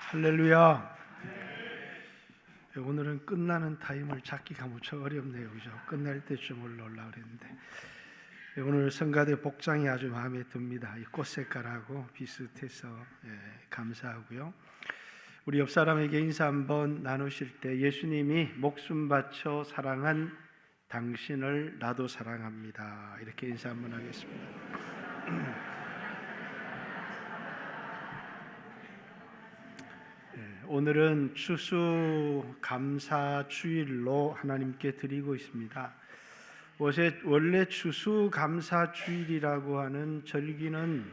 할렐루야. 오늘은 끝나는 타임을 잡기가 무척 어렵네요. 그죠? 끝날 때쯤 올라오려고 그랬는데 오늘 성가대 복장이 아주 마음에 듭니다. 이 꽃 색깔하고 비슷해서 감사하고요. 우리 옆 사람에게 인사 한번 나누실 때 예수님이 목숨 바쳐 사랑한 당신을 나도 사랑합니다. 이렇게 인사 한번 하겠습니다. 오늘은 추수감사주일로 하나님께 드리고 있습니다. 원래 추수감사주일이라고 하는 절기는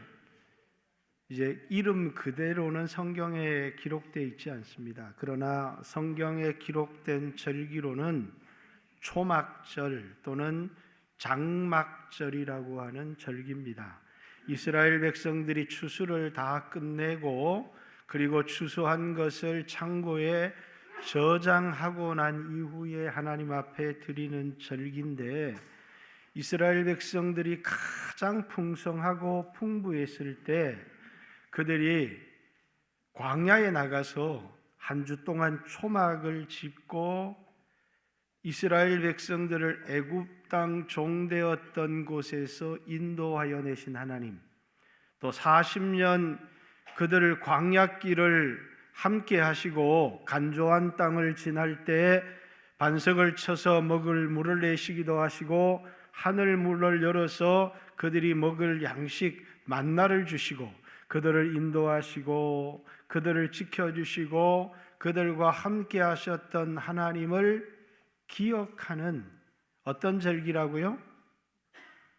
이제 이름 그대로는 성경에 기록되어 있지 않습니다. 그러나 성경에 기록된 절기로는 초막절 또는 장막절이라고 하는 절기입니다. 이스라엘 백성들이 추수를 다 끝내고 그리고 추수한 것을 창고에 저장하고 난 이후에 하나님 앞에 드리는 절기인데, 이스라엘 백성들이 가장 풍성하고 풍부했을 때 그들이 광야에 나가서 한 주 동안 초막을 짚고 이스라엘 백성들을 애굽 땅 종되었던 곳에서 인도하여 내신 하나님, 또 40년 그들을 광야길을 함께 하시고 간조한 땅을 지날 때 반석을 쳐서 먹을 물을 내시기도 하시고 하늘 문을 열어서 그들이 먹을 양식 만나를 주시고 그들을 인도하시고 그들을 지켜주시고 그들과 함께 하셨던 하나님을 기억하는 어떤 절기라고요?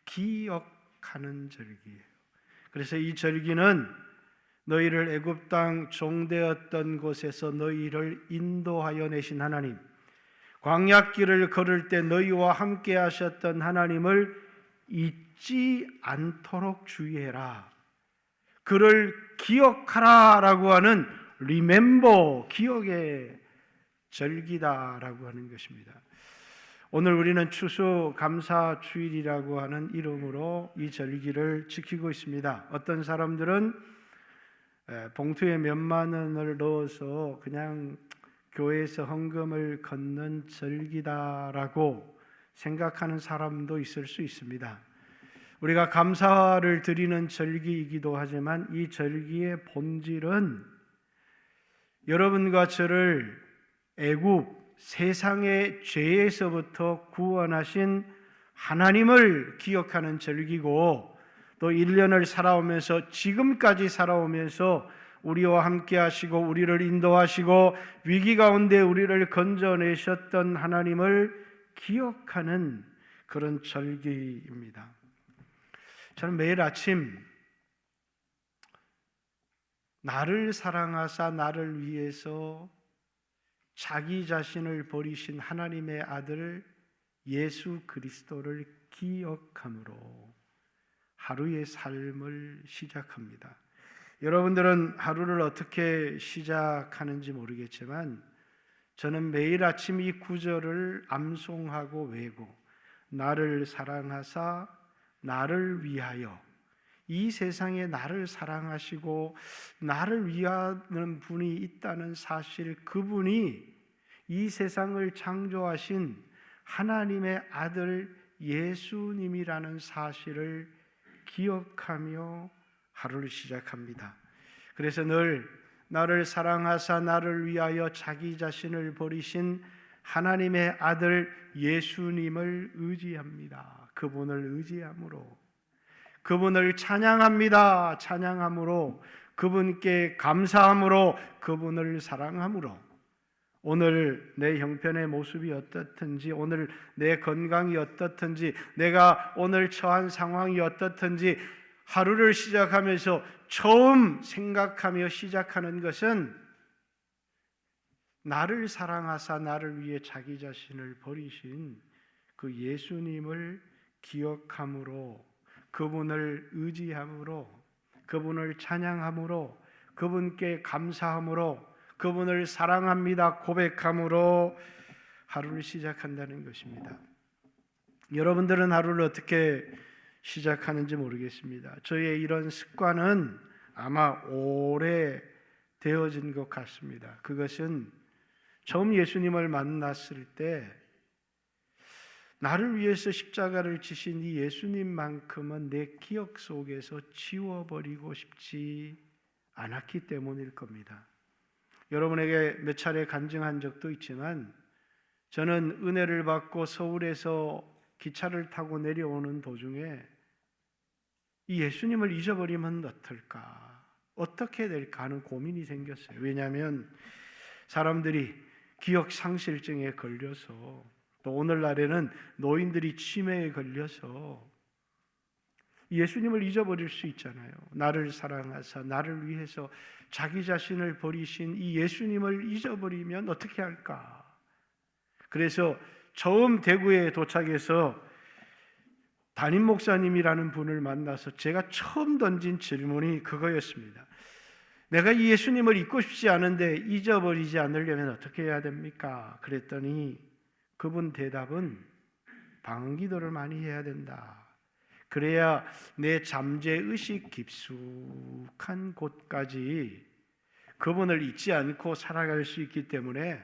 기억하는 절기예요. 그래서 이 절기는 너희를 애굽 땅 종되었던 곳에서 너희를 인도하여 내신 하나님, 광야길을 걸을 때 너희와 함께 하셨던 하나님을 잊지 않도록 주의해라, 그를 기억하라 라고 하는 remember, 기억의 절기다라고 하는 것입니다. 오늘 우리는 추수감사주일이라고 하는 이름으로 이 절기를 지키고 있습니다. 어떤 사람들은 봉투에 몇만 원을 넣어서 그냥 교회에서 헌금을 걷는 절기다라고 생각하는 사람도 있을 수 있습니다. 우리가 감사를 드리는 절기이기도 하지만 이 절기의 본질은 여러분과 저를 애굽 세상의 죄에서부터 구원하신 하나님을 기억하는 절기고, 또 1년을 살아오면서 지금까지 살아오면서 우리와 함께 하시고 우리를 인도하시고 위기 가운데 우리를 건져내셨던 하나님을 기억하는 그런 절기입니다. 저는 매일 아침 나를 사랑하사 나를 위해서 자기 자신을 버리신 하나님의 아들 예수 그리스도를 기억함으로 하루의 삶을 시작합니다. 여러분들은 하루를 어떻게 시작하는지 모르겠지만 저는 매일 아침 이 구절을 암송하고 외고, 나를 사랑하사 나를 위하여, 이 세상에 나를 사랑하시고 나를 위하는 분이 있다는 사실, 그분이 이 세상을 창조하신 하나님의 아들 예수님이라는 사실을 기억하며 하루를 시작합니다. 그래서 늘 나를 사랑하사 나를 위하여 자기 자신을 버리신 하나님의 아들 예수님을 의지합니다. 그분을 의지함으로, 그분을 찬양합니다. 찬양함으로, 그분께 감사함으로, 그분을 사랑함으로, 오늘 내 형편의 모습이 어떻든지, 오늘 내 건강이 어떻든지, 내가 오늘 처한 상황이 어떻든지 하루를 시작하면서 처음 생각하며 시작하는 것은 나를 사랑하사 나를 위해 자기 자신을 버리신 그 예수님을 기억함으로, 그분을 의지함으로, 그분을 찬양함으로, 그분께 감사함으로, 그분을 사랑합니다 고백함으로 하루를 시작한다는 것입니다. 여러분들은 하루를 어떻게 시작하는지 모르겠습니다. 저의 이런 습관은 아마 오래 되어진 것 같습니다. 그것은 처음 예수님을 만났을 때 나를 위해서 십자가를 지신 이 예수님만큼은 내 기억 속에서 지워버리고 싶지 않았기 때문일 겁니다. 여러분에게 몇 차례 간증한 적도 있지만 저는 은혜를 받고 서울에서 기차를 타고 내려오는 도중에 이 예수님을 잊어버리면 어떨까? 어떻게 될까 하는 고민이 생겼어요. 왜냐하면 사람들이 기억 상실증에 걸려서 또 오늘날에는 노인들이 치매에 걸려서 예수님을 잊어버릴 수 있잖아요. 나를 사랑하사 나를 위해서 자기 자신을 버리신 이 예수님을 잊어버리면 어떻게 할까? 그래서 처음 대구에 도착해서 담임 목사님이라는 분을 만나서 제가 처음 던진 질문이 그거였습니다. 내가 이 예수님을 잊고 싶지 않은데 잊어버리지 않으려면 어떻게 해야 됩니까? 그랬더니 그분 대답은 방언기도를 많이 해야 된다. 그래야 내 잠재의식 깊숙한 곳까지 그분을 잊지 않고 살아갈 수 있기 때문에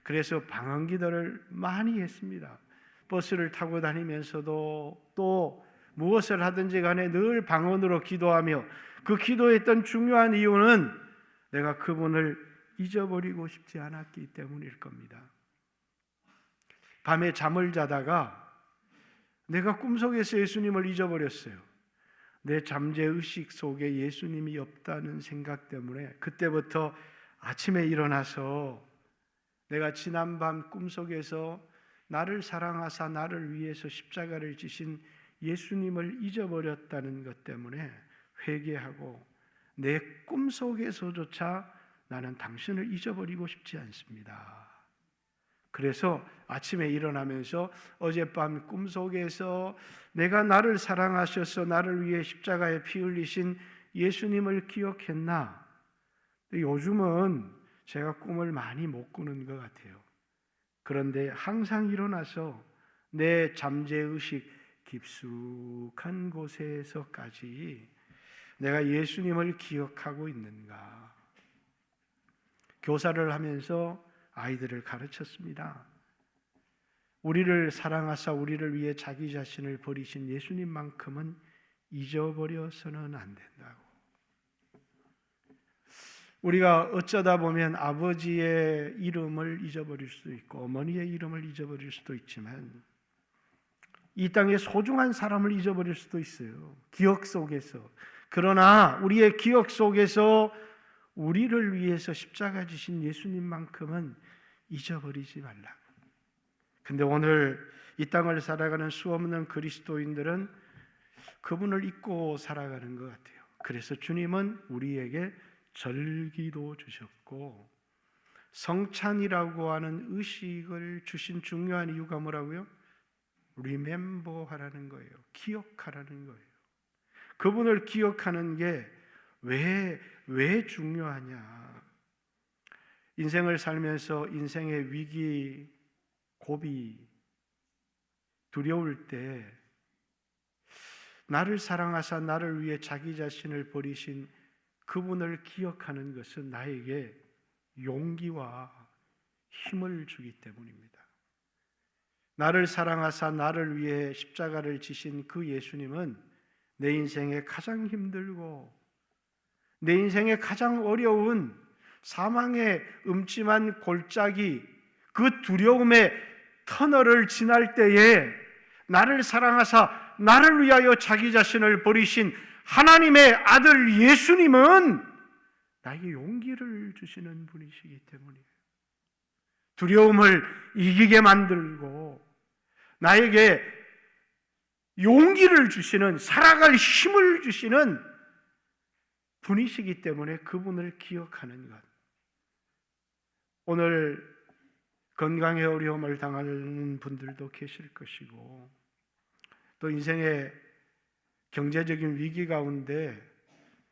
그래서 방언기도를 많이 했습니다. 버스를 타고 다니면서도 또 무엇을 하든지 간에 늘 방언으로 기도하며 그 기도했던 중요한 이유는 내가 그분을 잊어버리고 싶지 않았기 때문일 겁니다. 밤에 잠을 자다가 내가 꿈속에서 예수님을 잊어버렸어요. 내 잠재의식 속에 예수님이 없다는 생각 때문에 그때부터 아침에 일어나서 내가 지난밤 꿈속에서 나를 사랑하사 나를 위해서 십자가를 지신 예수님을 잊어버렸다는 것 때문에 회개하고 내 꿈속에서조차 나는 당신을 잊어버리고 싶지 않습니다. 그래서 아침에 일어나면서 어젯밤 꿈속에서 내가 나를 사랑하셔서 나를 위해 십자가에 피 흘리신 예수님을 기억했나? 요즘은 제가 꿈을 많이 못 꾸는 것 같아요. 그런데 항상 일어나서 내 잠재의식 깊숙한 곳에서까지 내가 예수님을 기억하고 있는가? 교사를 하면서 아이들을 가르쳤습니다. 우리를 사랑하사 우리를 위해 자기 자신을 버리신 예수님만큼은 잊어버려서는 안 된다고. 우리가 어쩌다 보면 아버지의 이름을 잊어버릴 수도 있고 어머니의 이름을 잊어버릴 수도 있지만 이 땅에 소중한 사람을 잊어버릴 수도 있어요. 기억 속에서. 그러나 우리의 기억 속에서 우리를 위해서 십자가 지신 예수님만큼은 잊어버리지 말라고. 근데 오늘 이 땅을 살아가는 수없는 그리스도인들은 그분을 잊고 살아가는 것 같아요. 그래서 주님은 우리에게 절기도 주셨고 성찬이라고 하는 의식을 주신 중요한 이유가 뭐라고요? remember 하라는 거예요. 기억하라는 거예요. 그분을 기억하는 게 왜 중요하냐? 인생을 살면서 인생의 위기, 고비, 두려울 때 나를 사랑하사 나를 위해 자기 자신을 버리신 그분을 기억하는 것은 나에게 용기와 힘을 주기 때문입니다. 나를 사랑하사 나를 위해 십자가를 지신 그 예수님은 내 인생에 가장 힘들고 내 인생에 가장 어려운 사망의 음침한 골짜기, 그 두려움의 터널을 지날 때에 나를 사랑하사 나를 위하여 자기 자신을 버리신 하나님의 아들 예수님은 나에게 용기를 주시는 분이시기 때문이에요. 두려움을 이기게 만들고 나에게 용기를 주시는, 살아갈 힘을 주시는 분이시기 때문에 그분을 기억하는 것. 오늘 건강에 어려움을 당하는 분들도 계실 것이고 또 인생의 경제적인 위기 가운데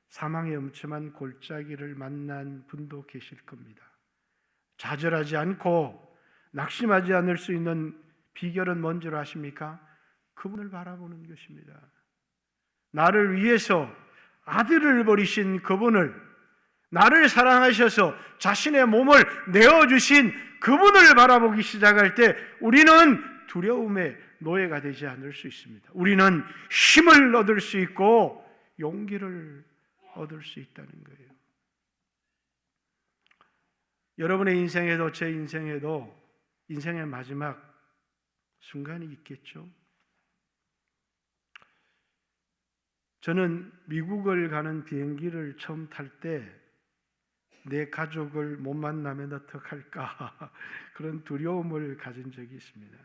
사망의 음침한 골짜기를 만난 분도 계실 겁니다. 좌절하지 않고 낙심하지 않을 수 있는 비결은 뭔 줄 아십니까? 그분을 바라보는 것입니다. 나를 위해서 아들을 버리신 그분을 나를 사랑하셔서 자신의 몸을 내어주신 그분을 바라보기 시작할 때 우리는 두려움의 노예가 되지 않을 수 있습니다. 우리는 힘을 얻을 수 있고 용기를 얻을 수 있다는 거예요. 여러분의 인생에도 제 인생에도 인생의 마지막 순간이 있겠죠. 저는 미국을 가는 비행기를 처음 탈 때 내 가족을 못 만나면 어떡할까 그런 두려움을 가진 적이 있습니다.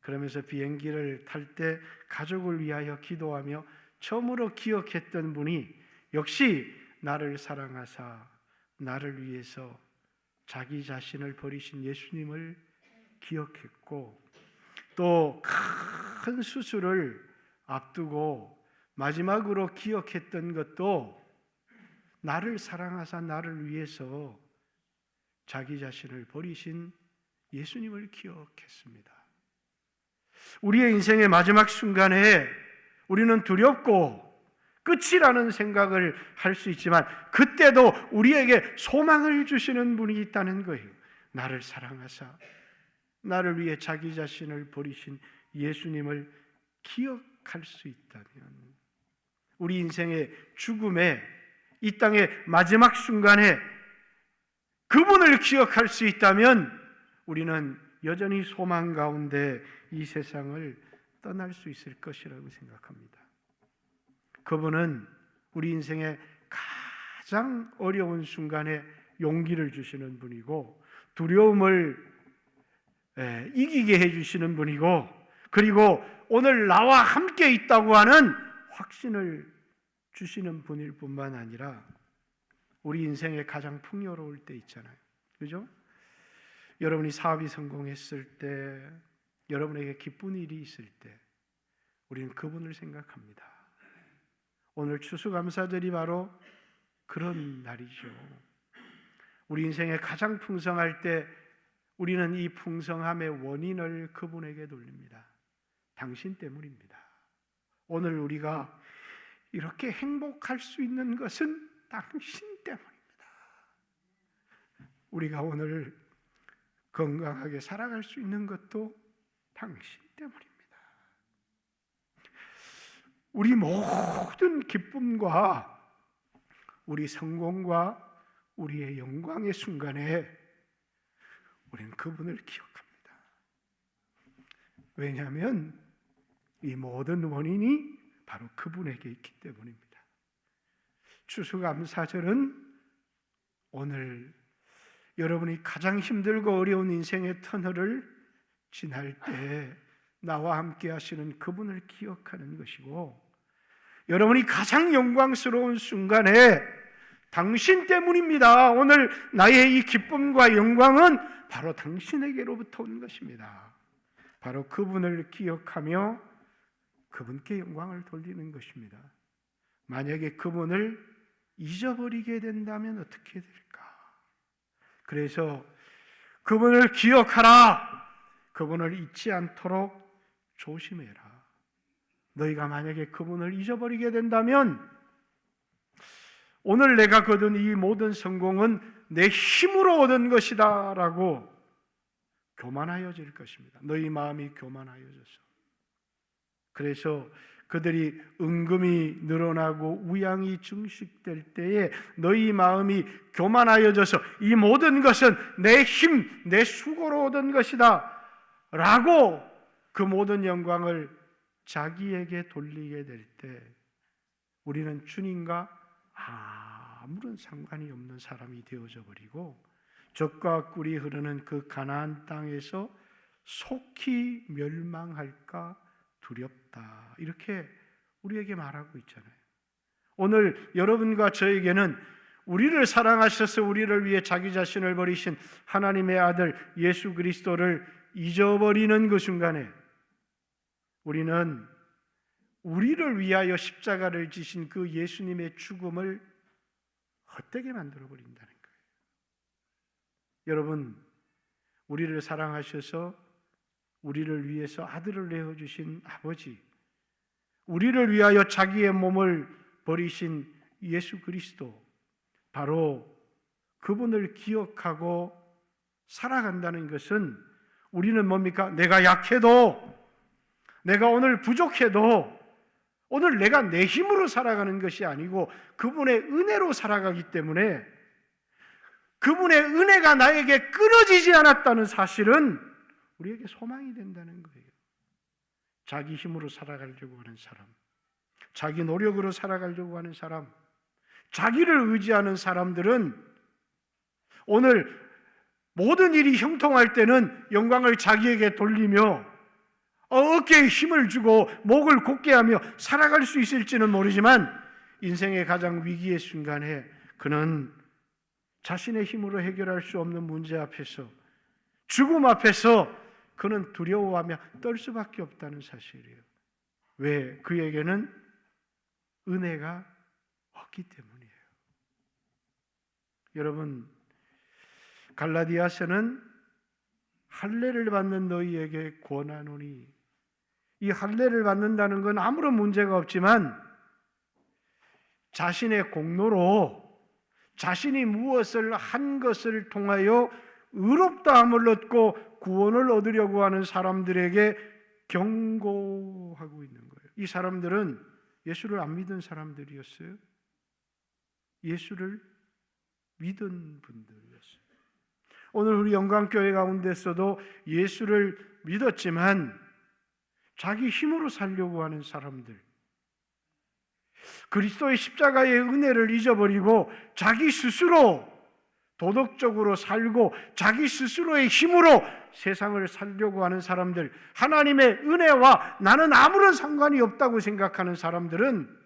그러면서 비행기를 탈 때 가족을 위하여 기도하며 처음으로 기억했던 분이 역시 나를 사랑하사 나를 위해서 자기 자신을 버리신 예수님을 기억했고, 또 큰 수술을 앞두고 마지막으로 기억했던 것도 나를 사랑하사 나를 위해서 자기 자신을 버리신 예수님을 기억했습니다. 우리의 인생의 마지막 순간에 우리는 두렵고 끝이라는 생각을 할 수 있지만 그때도 우리에게 소망을 주시는 분이 있다는 거예요. 나를 사랑하사 나를 위해 자기 자신을 버리신 예수님을 기억할 수 있다면, 우리 인생의 죽음에 이 땅의 마지막 순간에 그분을 기억할 수 있다면 우리는 여전히 소망 가운데 이 세상을 떠날 수 있을 것이라고 생각합니다. 그분은 우리 인생의 가장 어려운 순간에 용기를 주시는 분이고 두려움을 이기게 해주시는 분이고, 그리고 오늘 나와 함께 있다고 하는 확신을 주시는 분일 뿐만 아니라 우리 인생의 가장 풍요로울 때 있잖아요. 그죠? 여러분이 사업이 성공했을 때, 여러분에게 기쁜 일이 있을 때 우리는 그분을 생각합니다. 오늘 추수감사절이 바로 그런 날이죠. 우리 인생의 가장 풍성할 때 우리는 이 풍성함의 원인을 그분에게 돌립니다. 당신 때문입니다. 오늘 우리가 이렇게 행복할 수 있는 것은 당신 때문입니다. 우리가 오늘 건강하게 살아갈 수 있는 것도 당신 때문입니다. 우리 모든 기쁨과 우리 성공과 우리의 영광의 순간에 우리는 그분을 기억합니다. 왜냐하면 이 모든 원인이 바로 그분에게 있기 때문입니다. 추수감사절은 오늘 여러분이 가장 힘들고 어려운 인생의 터널을 지날 때 나와 함께 하시는 그분을 기억하는 것이고, 여러분이 가장 영광스러운 순간에 당신 때문입니다. 오늘 나의 이 기쁨과 영광은 바로 당신에게로부터 온 것입니다. 바로 그분을 기억하며 그분께 영광을 돌리는 것입니다. 만약에 그분을 잊어버리게 된다면 어떻게 될까? 그래서 그분을 기억하라. 그분을 잊지 않도록 조심해라. 너희가 만약에 그분을 잊어버리게 된다면 오늘 내가 거둔 이 모든 성공은 내 힘으로 얻은 것이다 라고 교만하여질 것입니다. 너희 마음이 교만하여져서. 그래서 그들이 은금이 늘어나고 우양이 증식될 때에 너희 마음이 교만하여져서 이 모든 것은 내 힘, 내 수고로 얻은 것이다 라고 그 모든 영광을 자기에게 돌리게 될 때 우리는 주님과 아무런 상관이 없는 사람이 되어져 버리고 젖과 꿀이 흐르는 그 가나안 땅에서 속히 멸망할까 두렵다, 이렇게 우리에게 말하고 있잖아요. 오늘 여러분과 저에게는 우리를 사랑하셔서 우리를 위해 자기 자신을 버리신 하나님의 아들 예수 그리스도를 잊어버리는 그 순간에 우리는 우리를 위하여 십자가를 지신 그 예수님의 죽음을 헛되게 만들어 버린다는 거예요. 여러분, 우리를 사랑하셔서 우리를 위해서 아들을 내어주신 아버지, 우리를 위하여 자기의 몸을 버리신 예수 그리스도, 바로 그분을 기억하고 살아간다는 것은 우리는 뭡니까? 내가 약해도, 내가 오늘 부족해도 오늘 내가 내 힘으로 살아가는 것이 아니고 그분의 은혜로 살아가기 때문에 그분의 은혜가 나에게 끊어지지 않았다는 사실은 우리에게 소망이 된다는 거예요. 자기 힘으로 살아가려고 하는 사람, 자기 노력으로 살아가려고 하는 사람, 자기를 의지하는 사람들은 오늘 모든 일이 형통할 때는 영광을 자기에게 돌리며 어깨에 힘을 주고 목을 곧게 하며 살아갈 수 있을지는 모르지만 인생의 가장 위기의 순간에 그는 자신의 힘으로 해결할 수 없는 문제 앞에서, 죽음 앞에서 그는 두려워하며 떨 수밖에 없다는 사실이에요. 왜? 그에게는 은혜가 없기 때문이에요. 여러분, 갈라디아서는 할례를 받는 너희에게 권하노니, 이 할례를 받는다는 건 아무런 문제가 없지만 자신의 공로로 자신이 무엇을 한 것을 통하여 의롭다함을 얻고 구원을 얻으려고 하는 사람들에게 경고하고 있는 거예요. 이 사람들은 예수를 안 믿은 사람들이었어요. 예수를 믿은 분들이었어요. 오늘 우리 영광교회 가운데서도 예수를 믿었지만 자기 힘으로 살려고 하는 사람들, 그리스도의 십자가의 은혜를 잊어버리고 자기 스스로 도덕적으로 살고 자기 스스로의 힘으로 세상을 살려고 하는 사람들, 하나님의 은혜와 나는 아무런 상관이 없다고 생각하는 사람들은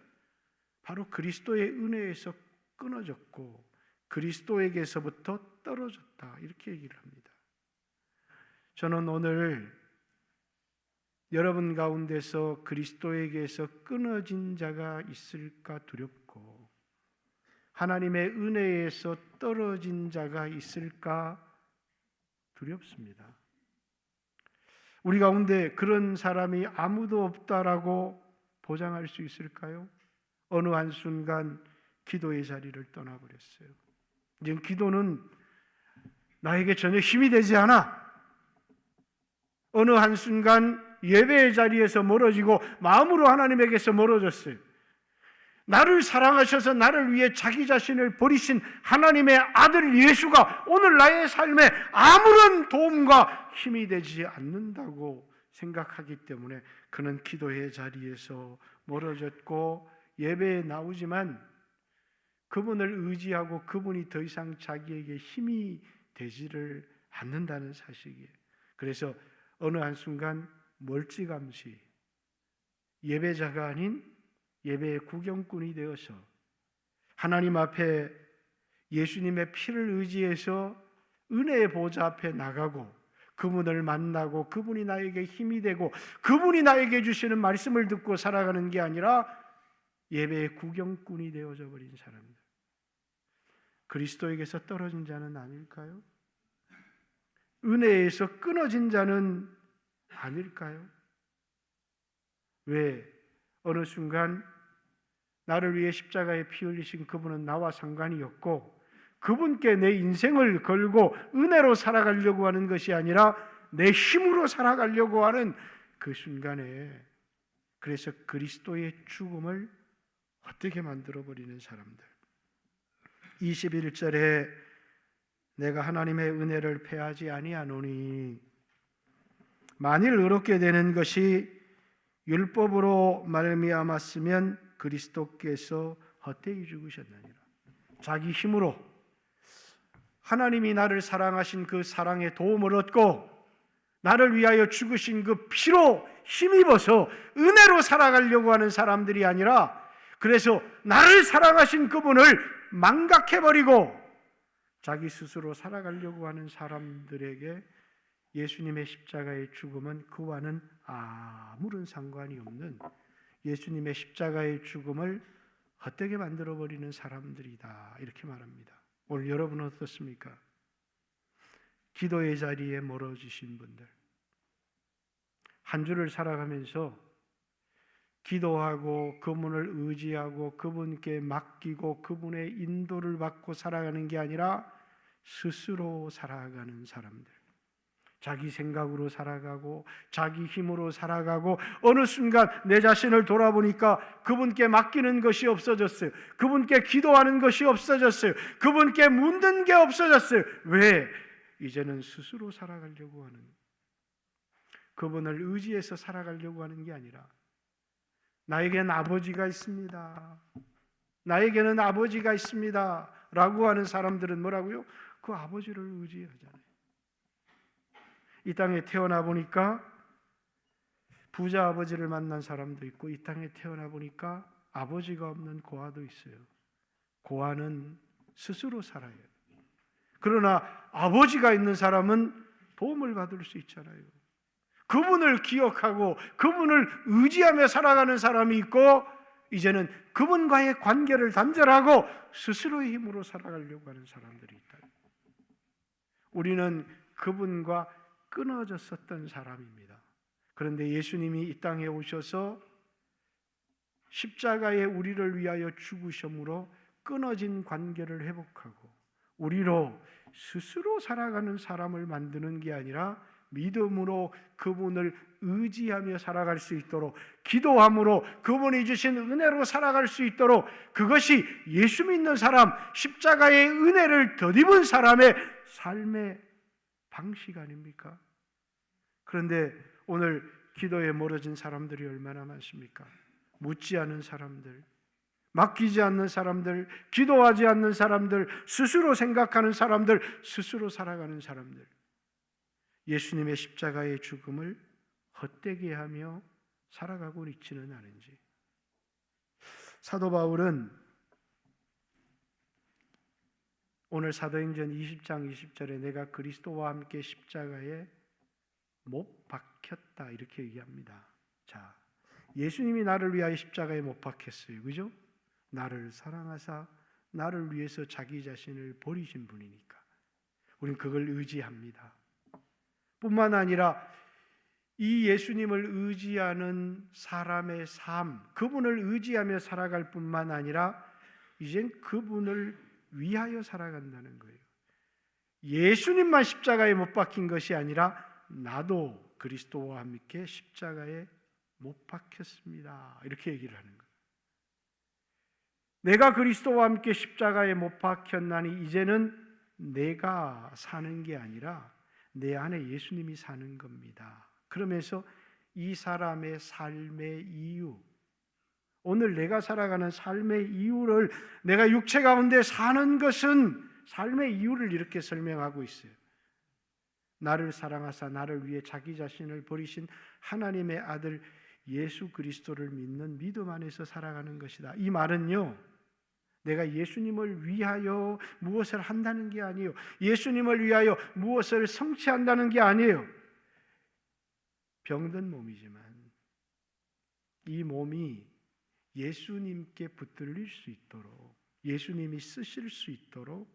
바로 그리스도의 은혜에서 끊어졌고 그리스도에게서부터 떨어졌다, 이렇게 얘기를 합니다. 저는 오늘 여러분 가운데서 그리스도에게서 끊어진 자가 있을까 두렵고 하나님의 은혜에서 떨어진 자가 있을까 두렵습니다. 우리 가운데 그런 사람이 아무도 없다라고 보장할 수 있을까요? 어느 한순간 기도의 자리를 떠나버렸어요. 이제 기도는 나에게 전혀 힘이 되지 않아. 어느 한순간 예배의 자리에서 멀어지고 마음으로 하나님에게서 멀어졌어요. 나를 사랑하셔서 나를 위해 자기 자신을 버리신 하나님의 아들 예수가 오늘 나의 삶에 아무런 도움과 힘이 되지 않는다고 생각하기 때문에 그는 기도의 자리에서 멀어졌고 예배에 나오지만 그분을 의지하고 그분이 더 이상 자기에게 힘이 되지를 않는다는 사실이에요. 그래서 어느 한순간 멀찌감치 예배자가 아닌 예배의 구경꾼이 되어서 하나님 앞에 예수님의 피를 의지해서 은혜의 보좌 앞에 나가고 그분을 만나고 그분이 나에게 힘이 되고 그분이 나에게 주시는 말씀을 듣고 살아가는 게 아니라 예배의 구경꾼이 되어져 버린 사람들, 그리스도에게서 떨어진 자는 아닐까요? 은혜에서 끊어진 자는 아닐까요? 왜? 어느 순간 나를 위해 십자가에 피 흘리신 그분은 나와 상관이 없고 그분께 내 인생을 걸고 은혜로 살아가려고 하는 것이 아니라 내 힘으로 살아가려고 하는 그 순간에, 그래서 그리스도의 죽음을 어떻게 만들어버리는 사람들. 21절에 내가 하나님의 은혜를 패하지 아니하노니 만일 의롭게 되는 것이 율법으로 말미암았으면 그리스도께서 헛되이 죽으셨느니라. 자기 힘으로 하나님이 나를 사랑하신 그 사랑의 도움을 얻고 나를 위하여 죽으신 그 피로 힘입어서 은혜로 살아가려고 하는 사람들이 아니라, 그래서 나를 사랑하신 그분을 망각해버리고 자기 스스로 살아가려고 하는 사람들에게 예수님의 십자가의 죽음은 그와는 아무런 상관이 없는, 예수님의 십자가의 죽음을 헛되게 만들어버리는 사람들이다, 이렇게 말합니다. 오늘 여러분은 어떻습니까? 기도의 자리에 멀어지신 분들, 한 주를 살아가면서 기도하고 그분을 의지하고 그분께 맡기고 그분의 인도를 받고 살아가는 게 아니라 스스로 살아가는 사람들, 자기 생각으로 살아가고 자기 힘으로 살아가고 어느 순간 내 자신을 돌아보니까 그분께 맡기는 것이 없어졌어요. 그분께 기도하는 것이 없어졌어요. 그분께 묻는 게 없어졌어요. 왜? 이제는 스스로 살아가려고 하는, 그분을 의지해서 살아가려고 하는 게 아니라 나에겐 아버지가 있습니다, 나에게는 아버지가 있습니다 라고 하는 사람들은 뭐라고요? 그 아버지를 의지하잖아요. 이 땅에 태어나 보니까 부자 아버지를 만난 사람도 있고, 이 땅에 태어나 보니까 아버지가 없는 고아도 있어요. 고아는 스스로 살아요. 그러나 아버지가 있는 사람은 도움을 받을 수 있잖아요. 그분을 기억하고 그분을 의지하며 살아가는 사람이 있고, 이제는 그분과의 관계를 단절하고 스스로의 힘으로 살아가려고 하는 사람들이 있다. 우리는 그분과 끊어졌었던 사람입니다. 그런데 예수님이 이 땅에 오셔서 십자가에 우리를 위하여 죽으심으로 끊어진 관계를 회복하고 우리로 스스로 살아가는 사람을 만드는 게 아니라 믿음으로 그분을 의지하며 살아갈 수 있도록, 기도함으로 그분이 주신 은혜로 살아갈 수 있도록, 그것이 예수 믿는 사람, 십자가의 은혜를 덧입은 사람의 삶의 방식 아닙니까? 그런데 오늘 기도에 멀어진 사람들이 얼마나 많습니까? 묻지 않은 사람들, 맡기지 않는 사람들, 기도하지 않는 사람들, 스스로 생각하는 사람들, 스스로 살아가는 사람들, 예수님의 십자가의 죽음을 헛되게 하며 살아가고 있지는 않은지. 사도 바울은 오늘 사도행전 20장 20절에 내가 그리스도와 함께 십자가에 못 박혔다 이렇게 얘기합니다. 자, 예수님이 나를 위하여 십자가에 못 박혔어요. 그죠? 나를 사랑하사 나를 위해서 자기 자신을 버리신 분이니까 우리는 그걸 의지합니다. 뿐만 아니라 이 예수님을 의지하는 사람의 삶, 그분을 의지하며 살아갈 뿐만 아니라 이젠 그분을 위하여 살아간다는 거예요. 예수님만 십자가에 못 박힌 것이 아니라 나도 그리스도와 함께 십자가에 못 박혔습니다. 이렇게 얘기를 하는 거예요. 내가 그리스도와 함께 십자가에 못 박혔나니 이제는 내가 사는 게 아니라 내 안에 예수님이 사는 겁니다. 그러면서 이 사람의 삶의 이유, 오늘 내가 살아가는 삶의 이유를, 내가 육체 가운데 사는 것은 삶의 이유를 이렇게 설명하고 있어요. 나를 사랑하사 나를 위해 자기 자신을 버리신 하나님의 아들 예수 그리스도를 믿는 믿음 안에서 살아가는 것이다. 이 말은요, 내가 예수님을 위하여 무엇을 한다는 게 아니에요. 예수님을 위하여 무엇을 성취한다는 게 아니에요. 병든 몸이지만 이 몸이 예수님께 붙들릴 수 있도록, 예수님이 쓰실 수 있도록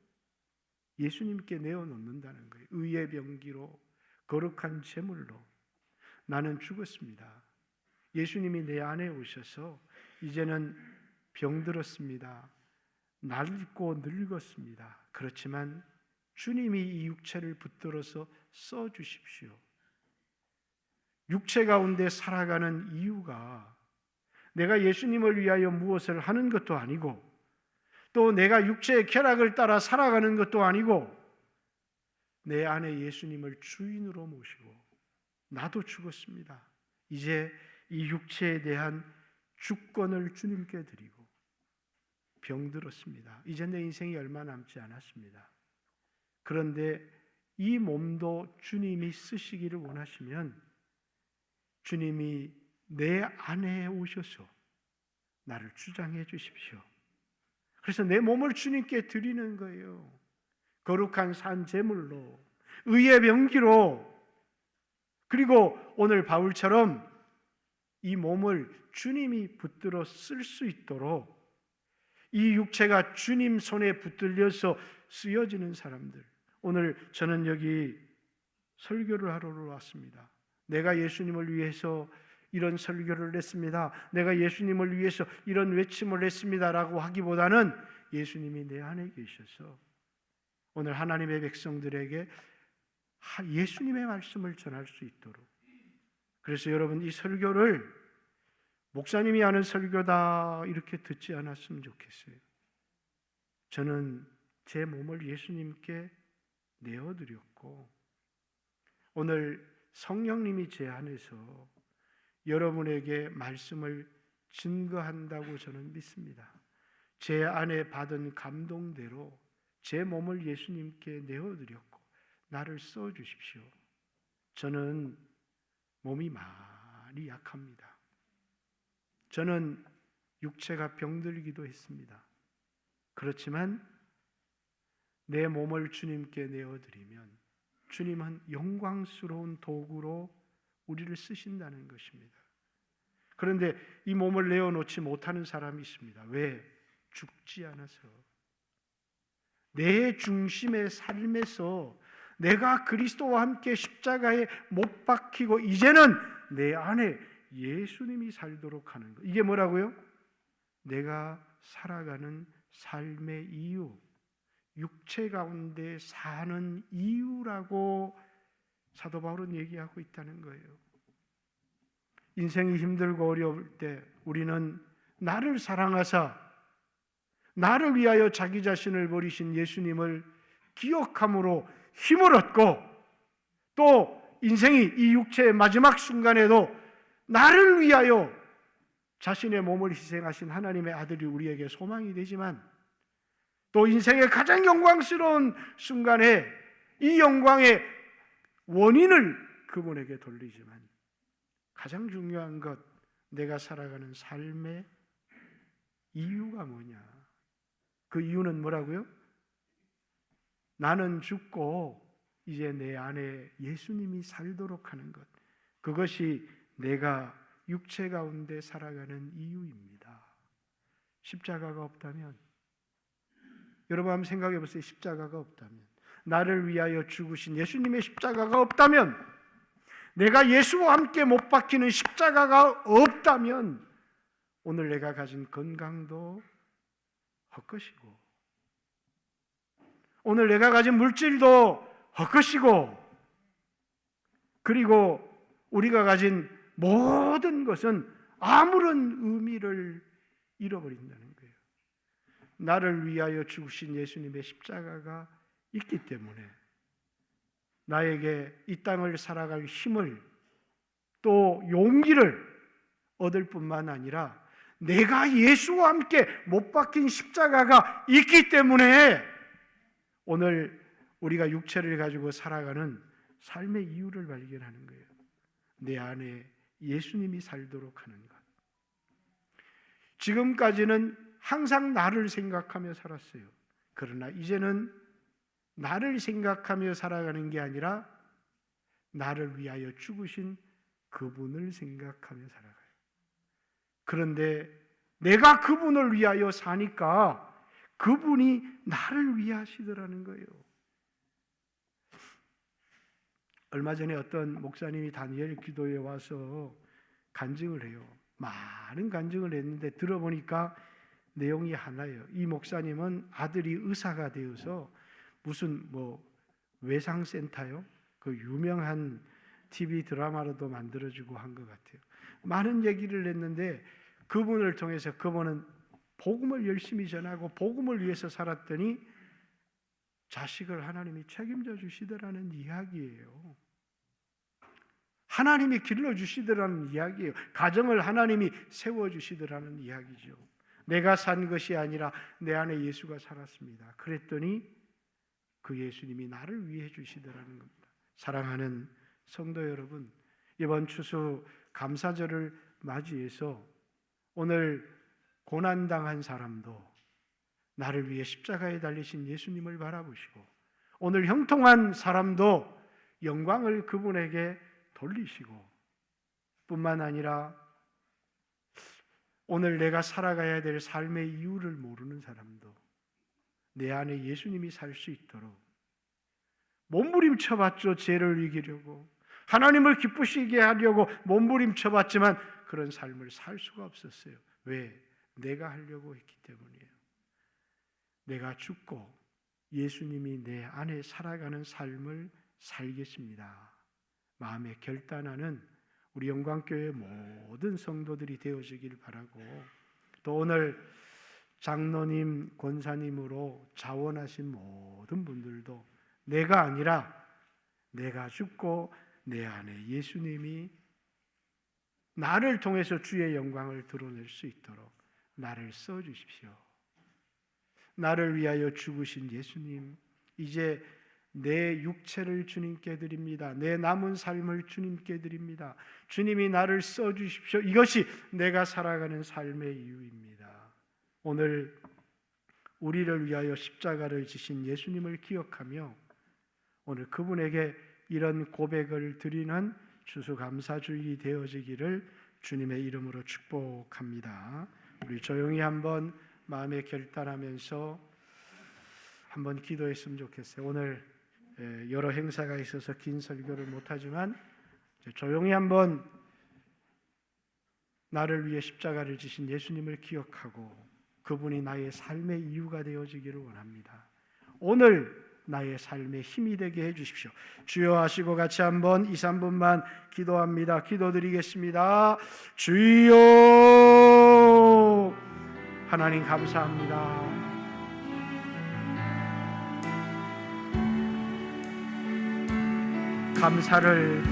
예수님께 내어놓는다는 거예요. 의의 병기로, 거룩한 제물로 나는 죽었습니다. 예수님이 내 안에 오셔서 이제는 병들었습니다. 낡고 늙었습니다. 그렇지만 주님이 이 육체를 붙들어서 써주십시오. 육체 가운데 살아가는 이유가 내가 예수님을 위하여 무엇을 하는 것도 아니고, 또 내가 육체의 쾌락을 따라 살아가는 것도 아니고, 내 안에 예수님을 주인으로 모시고 나도 죽었습니다. 이제 이 육체에 대한 주권을 주님께 드리고 병들었습니다. 이제 내 인생이 얼마 남지 않았습니다. 그런데 이 몸도 주님이 쓰시기를 원하시면 주님이 내 안에 오셔서 나를 주장해 주십시오. 그래서 내 몸을 주님께 드리는 거예요. 거룩한 산 제물로, 의의 병기로. 그리고 오늘 바울처럼 이 몸을 주님이 붙들어 쓸 수 있도록 이 육체가 주님 손에 붙들려서 쓰여지는 사람들. 오늘 저는 여기 설교를 하러 왔습니다. 내가 예수님을 위해서 이런 설교를 냈습니다, 내가 예수님을 위해서 이런 외침을 냈습니다라고 하기보다는 예수님이 내 안에 계셔서 오늘 하나님의 백성들에게 예수님의 말씀을 전할 수 있도록, 그래서 여러분 이 설교를 목사님이 하는 설교다 이렇게 듣지 않았으면 좋겠어요. 저는 제 몸을 예수님께 내어드렸고 오늘 성령님이 제 안에서 여러분에게 말씀을 증거한다고 저는 믿습니다. 제 안에 받은 감동대로 제 몸을 예수님께 내어드렸고 나를 써주십시오. 저는 몸이 많이 약합니다. 저는 육체가 병들기도 했습니다. 그렇지만 내 몸을 주님께 내어드리면 주님은 영광스러운 도구로 우리를 쓰신다는 것입니다. 그런데 이 몸을 내어놓지 못하는 사람이 있습니다. 왜? 죽지 않아서. 내 중심의 삶에서 내가 그리스도와 함께 십자가에 못 박히고 이제는 내 안에 예수님이 살도록 하는 것. 이게 뭐라고요? 내가 살아가는 삶의 이유, 육체 가운데 사는 이유라고 사도 바울은 얘기하고 있다는 거예요. 인생이 힘들고 어려울 때 우리는 나를 사랑하사 나를 위하여 자기 자신을 버리신 예수님을 기억함으로 힘을 얻고, 또 인생이 이 육체의 마지막 순간에도 나를 위하여 자신의 몸을 희생하신 하나님의 아들이 우리에게 소망이 되지만, 또 인생의 가장 영광스러운 순간에 이 영광의 원인을 그분에게 돌리지만, 가장 중요한 것, 내가 살아가는 삶의 이유가 뭐냐? 그 이유는 뭐라고요? 나는 죽고 이제 내 안에 예수님이 살도록 하는 것, 그것이 내가 육체 가운데 살아가는 이유입니다. 십자가가 없다면, 여러분 한번 생각해 보세요. 십자가가 없다면, 나를 위하여 죽으신 예수님의 십자가가 없다면, 내가 예수와 함께 못 박히는 십자가가 없다면 오늘 내가 가진 건강도 헛것이고, 오늘 내가 가진 물질도 헛것이고, 그리고 우리가 가진 모든 것은 아무런 의미를 잃어버린다는 거예요. 나를 위하여 죽으신 예수님의 십자가가 있기 때문에 나에게 이 땅을 살아갈 힘을, 또 용기를 얻을 뿐만 아니라 내가 예수와 함께 못 박힌 십자가가 있기 때문에 오늘 우리가 육체를 가지고 살아가는 삶의 이유를 발견하는 거예요. 내 안에 예수님이 살도록 하는 것. 지금까지는 항상 나를 생각하며 살았어요. 그러나 이제는 나를 생각하며 살아가는 게 아니라 나를 위하여 죽으신 그분을 생각하며 살아가요. 그런데 내가 그분을 위하여 사니까 그분이 나를 위하시더라는 거예요. 얼마 전에 어떤 목사님이 다니엘 기도에 와서 간증을 해요. 많은 간증을 했는데 들어보니까 내용이 하나예요. 이 목사님은 아들이 의사가 되어서 무슨 외상센터요? 그 유명한 TV 드라마로도 만들어지고 한 것 같아요. 많은 얘기를 했는데 그분을 통해서 그분은 복음을 열심히 전하고 복음을 위해서 살았더니 자식을 하나님이 책임져 주시더라는 이야기예요. 하나님이 길러주시더라는 이야기예요. 가정을 하나님이 세워주시더라는 이야기죠. 내가 산 것이 아니라 내 안에 예수가 살았습니다. 그랬더니 그 예수님이 나를 위해 주시더라는 겁니다. 사랑하는 성도 여러분, 이번 추수 감사절을 맞이해서 오늘 고난당한 사람도 나를 위해 십자가에 달리신 예수님을 바라보시고, 오늘 형통한 사람도 영광을 그분에게 돌리시고, 뿐만 아니라 오늘 내가 살아가야 될 삶의 이유를 모르는 사람도 내 안에 예수님이 살 수 있도록 몸부림쳐봤죠. 죄를 이기려고 하나님을 기쁘시게 하려고 몸부림쳐 봤지만 그런 삶을 살 수가 없었어요. 왜? 내가 하려고 했기 때문이에요. 내가 죽고 예수님이 내 안에 살아가는 삶을 살겠습니다. 마음에 결단하는 우리 영광교회 모든 성도들이 되어지길 바라고, 또 오늘 장로님, 권사님으로 자원하신 모든 분들도 내가 아니라 내가 죽고 내 안에 예수님이 나를 통해서 주의 영광을 드러낼 수 있도록 나를 써주십시오. 나를 위하여 죽으신 예수님, 이제 내 육체를 주님께 드립니다. 내 남은 삶을 주님께 드립니다. 주님이 나를 써주십시오. 이것이 내가 살아가는 삶의 이유입니다. 오늘 우리를 위하여 십자가를 지신 예수님을 기억하며 오늘 그분에게 이런 고백을 드리는 추수감사주일이 되어지기를 주님의 이름으로 축복합니다. 우리 조용히 한번 마음에 결단하면서 한번 기도했으면 좋겠어요. 오늘 여러 행사가 있어서 긴 설교를 못하지만 조용히 한번 나를 위해 십자가를 지신 예수님을 기억하고 그분이 나의 삶의 이유가 되어지기를 원합니다. 오늘 나의 삶의 힘이 되게 해주십시오. 주여 하시고 같이 한번 2, 3분만 기도합니다. 기도드리겠습니다. 주여, 하나님 감사합니다. 감사를